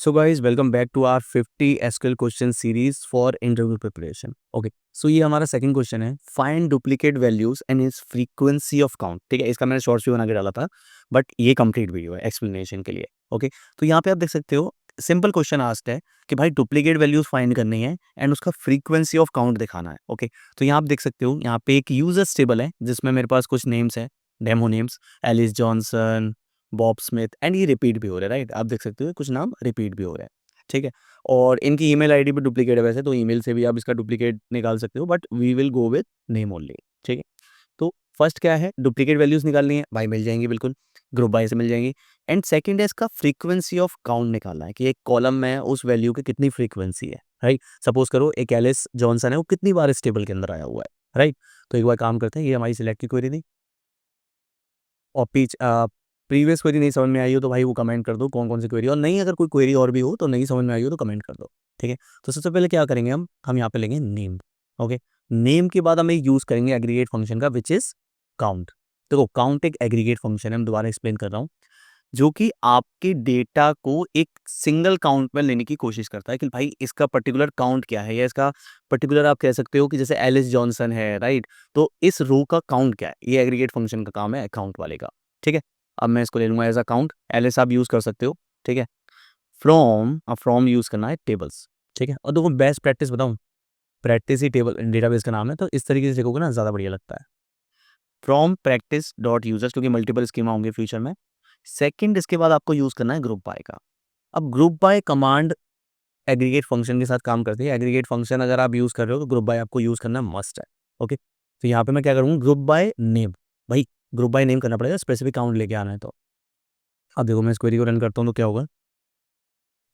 So guys, welcome back to our 50 SQL question series for interview preparation. Okay, so ये हमारा second question है, find duplicate values and is frequency of count. ठीक है, इसका मैंने shorts भी बना के डाला था, बट ये कंप्लीट वीडियो है एक्सप्लेनेशन के लिए. ओके, तो यहाँ पे आप देख सकते हो सिंपल क्वेश्चन आस्क्ड है कि भाई डुप्लीकेट वैल्यूज फाइंड करनी है एंड उसका फ्रीक्वेंसी ऑफ काउंट दिखाना है. ओके, तो यहाँ आप देख सकते हो, यहाँ पे एक यूजर्स टेबल है जिसमें मेरे पास कुछ नेम्स है, demo names, Alice Johnson, Bob Smith, and ये रिपीट भी हो रहा है. राइट, आप देख सकते हो कुछ नाम रिपीट भी हो रहे हैं. ठीक है, और इनकी ईमेल आईडी भी डुप्लीकेट है वैसे, तो ईमेल से भी आप इसका डुप्लीकेट निकाल सकते हो, but we will go with name only. ठीक है, तो फर्स्ट क्या है, डुप्लीकेट वैल्यूज निकालनी है भाई, मिल जाएंगी बिल्कुल, ग्रुप बाय से मिल जाएंगी. एंड सेकंड है इसका फ्रीक्वेंसी ऑफ काउंट निकालना है कि एक कॉलम में उस वैल्यू की कितनी फ्रीक्वेंसी है. राइट, सपोज करो एक एलिस जॉनसन है, वो कितनी बार इस टेबल के अंदर आया हुआ है. राइट, तो एक बार काम करते हैं, ये हमारी सिलेक्ट की क्वेरी थी, और प्रीवियस क्वेरी नहीं समझ में आई हो तो भाई वो कमेंट कर दो कौन कौन सी क्वेरी, और नहीं अगर कोई क्वेरी और भी हो तो नहीं समझ में आई हो तो कमेंट कर दो. ठीक है, तो सबसे पहले क्या करेंगे, हम यहाँ पे लेंगे नेम. ओके, नेम के बाद हम एक यूज करेंगे एग्रीगेट फंक्शन का, विच इज काउंट. देखो काउंट एक एग्रीगेट फंक्शन है, मैं दोबारा एक्सप्लेन कर रहा हूँ, जो कि आपके डेटा को एक सिंगल काउंट में लेने की कोशिश करता है कि भाई इसका पर्टिकुलर काउंट क्या है, या इसका पर्टिकुलर आप कह सकते हो कि जैसे एलिस जॉनसन है. राइट, तो इस रो का काउंट क्या है, ये एग्रीगेट फंक्शन का काम है अकाउंट वाले का. ठीक है, अब मैं इसको ले लूंगा एज अकाउंट, एलिस आप यूज कर सकते हो. ठीक है, फ्रॉम यूज करना है टेबल्स. ठीक है, और देखो बेस्ट प्रैक्टिस बताऊं, प्रैक्टिस ही टेबल डेटाबेस का नाम है, तो इस तरीके से देखोगे ना ज़्यादा बढ़िया लगता है. फ्रॉम प्रैक्टिस डॉट यूजर्स, क्योंकि मल्टीपल स्कीमा होंगे फ्यूचर में. सेकंड, इसके बाद आपको यूज करना है ग्रुप बाय का. अब group by command aggregate function के साथ काम करती है. एग्रीगेट फंक्शन अगर आप यूज कर रहे हो तो ग्रुप बाय आपको यूज करना मस्ट है. ओके, तो यहाँ पे मैं क्या करूँगा, ग्रुप बाय नेम. भाई ग्रुप बाय नेम करना पड़ेगा, स्पेसिफिक काउंट लेके आना है. तो अब देखो मैं इस क्वेरी को रन करता हूँ तो क्या होगा.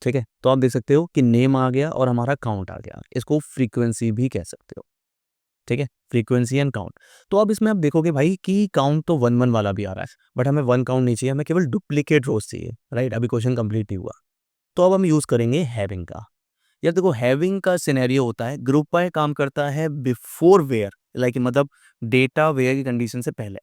ठीक है, तो आप देख सकते हो कि नेम आ गया और हमारा काउंट आ गया, इसको फ्रीक्वेंसी भी कह सकते हो. ठीक है, फ्रीक्वेंसी एंड काउंट. तो अब इसमें आप देखोगे भाई कि काउंट तो 1 1 वाला भी आ रहा है, बट हमें 1 काउंट नहीं चाहिए, हमें केवल डुप्लीकेट रोज चाहिए. राइट, अभी क्वेश्चन कंप्लीट नहीं हुआ. तो अब हम यूज करेंगे हैविंग का. यार देखो हैविंग का सिनेरियो होता है, ग्रुप बाय काम करता है बिफोर वेयर, लाइक मतलब डेटा वेयर की कंडीशन से पहले,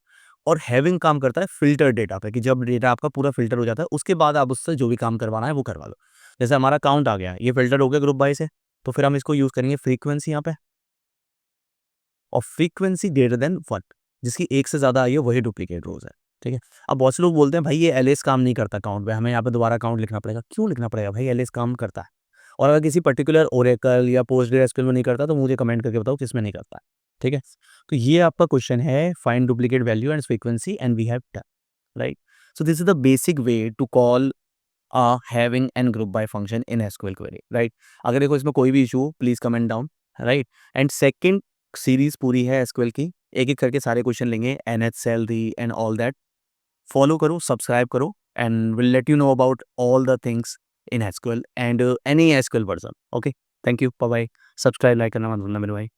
और हैविंग काम करता है फिल्टर डेटा पे, कि जब डेटा आपका पूरा फिल्टर हो जाता है उसके बाद आप उससे जो भी काम करवाना है वो करवा लो. जैसे हमारा काउंट आ गया, ये फिल्टर हो गया ग्रुप बाय से, तो फिर हम इसको यूज करेंगे फ्रीक्वेंसी यहाँ पे, और फ्रीक्वेंसी ग्रेटर देन 1, जिसकी एक से ज़्यादा आई है वही डुप्लीकेट रोज है. ठीक है, अब बहुत से लोग बोलते हैं भाई ये एलिस काम नहीं करता काउंट पे, हमें यहाँ पे दोबारा काउंट लिखना पड़ेगा. क्यों लिखना पड़ेगा भाई, एलिस काम करता है. और अगर किसी पर्टिकुलर ओरेकल या पोस्टग्रेसक्यूएल में नहीं करता तो मुझे कमेंट करके बताओ किसमें नहीं करता है. ठीक है, तो ये आपका क्वेश्चन है, find duplicate value and frequency and we have done. Right, so this is the basic way to call having and group by function in SQL query. Right, अगर देखो इसमें कोई भी इशू हो please comment down. Right, and second series पूरी है SQL की, एक एक करके सारे क्वेश्चन लेंगे, NH salary and all that. Follow करो, सब्सक्राइब करो, and we'll let you know about all the things in SQL and any SQL version. Okay, thank you, bye bye. Subscribe like करना मत भूलना मेरे भाई.